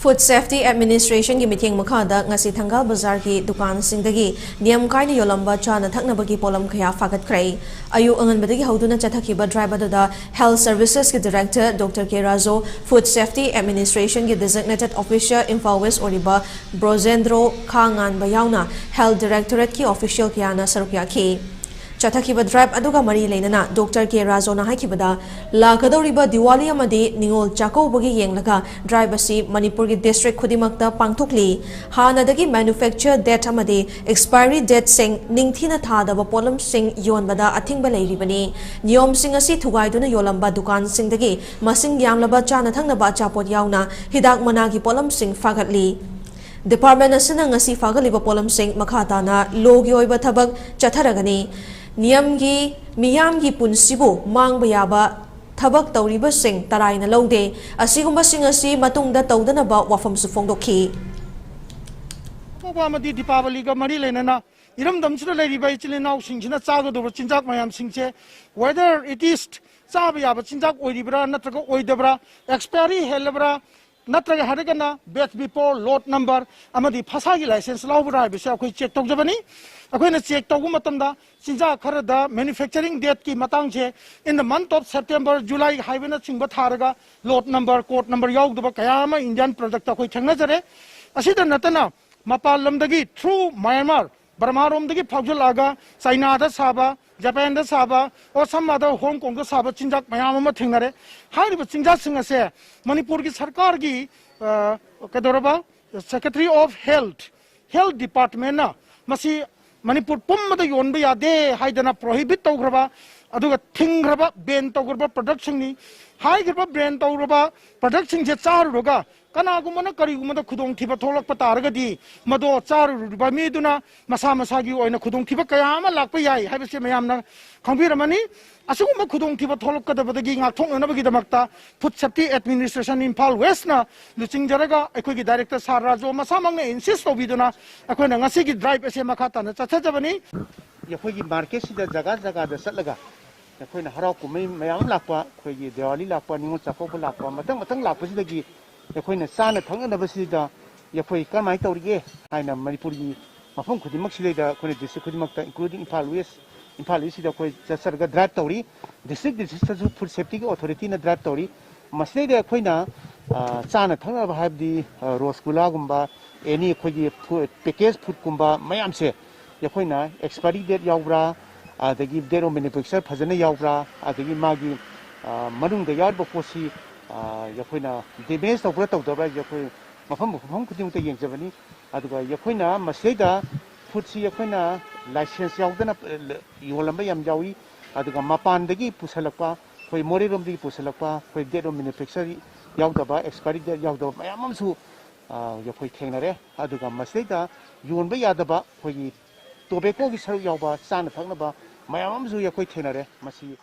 Food Safety Administration ki mithiang makhada ngasi Thangal Bazar ki dukan singdagi niyam kaina yolamba chana thaknabagi polam khaya fagat krai ayu anganbadagi hauduna chathakiba driver da Health Services ki Director Dr. K Razo Food Safety Administration ki Designated Officer Imphal West Oriba Brozendro Khangan bayauna Health Directorate ki Official kiana sarukya ki Chathakiba drive aduga mari leinana Dr. K Razo na haikibada lakadoriba Diwali amadi Ningol Chakouba gi yenglaga drive asi Manipur gi district khudimakta pangthokli hanadagi manufacture date amadi expiry date sing ningthina thadaba polam sing yonbada athingba leiribani niyom sing asi thugaiduna yolamba dukan singdagi masing yamlaba chana thangnaba chapot yauna hidak managi polam sing fagatli Department asina ngasi fagaliba polam sing makhatana logi oiba thabak chatharagani Niyamgi miyamgi punsibu mangba yaba thabak tawriba sing taraina lode asigumba sing asi matungda tawdanaba wafam su phongdokhi Amadi Deepavali ga mari lenana iramdam sida leiriba ichilena singchina chagadobra chinjak mayam singche whether it is chaba yaba chinjak oiribra natraga oidabra expiry helabra natraga haragana batch before lot number amadi phasagi license lawbra bisa akhoi check tawjabani akhoi check tawgu matamda chinjak kharada manufacturing date ki matang che in the month of September July haibena chingba tharaga lot number code number yaugdaba kayama Indian product akhoi thangna jare asida natana mapal lamdagi through Myanmar Burma romdagi phawjalaga China da saba Japan da saba or some other Hong Kong da saba chinjak mayam ama thingnare hairiba chinjak sing ase Manipur ki sarkar gi kadoraba Secretary of Health Department na masi Manipur pummada yonba yade haidana prohibit tawgraba aduga thingraba ban tawgraba production ni haigraba ban tawgraba production je charuga kanagumana karigumada khudong thiba tholakpa taragadi mado charuba meduna masa masagi oina khudong thiba kayama lakpa yai haibase mayamna khangbiramani asugumba khudong thiba tholakadabadagi ngakthongnabagi damakta Food Safety Administration Imphal West na luchingjaraga ekhoigi director Sarrajo masamangna insist obiduna akhoina ngasigi drive ase makhata na chathajabani yakhoigi market sida jaga jaga da satlaga yakhoina harau kumai mayam lakpa khoigi Diwali lakpa Ningol Chakouba lakpa matang lakpa sidagi yakhoina sana thangnaba sida yakhoi kamai tawrige haina Manipuri mafam khudimak sileda khone district khudimakta including Imphal West sida khoi chasarga drive tawri district food safety authority na drive tawri masleida khoina sana thangnaba habdi rosgula gumba any khoigi package food gumba mayam se yakhoina expiry date yaubra adagi date of manufacture phajana yaubra adagi magi manungda yarba posi yakhoina damage tawbra tawdabra yakhoi mafam khudimta yengjabani aduga yakhoina masleida food si yakhoina license yaudana yolamba yam yawi aduga mapandagi pusalakpa khoi moriromdagi pusalakpa khoi date of manufacture yaudaba expiry date yaudaba mayamamsu yakhoi thengnare aduga masleida yonba yadaba khoi tobacco gi saru yauba sana thangnaba mayamamsu yakhoi thengnare masi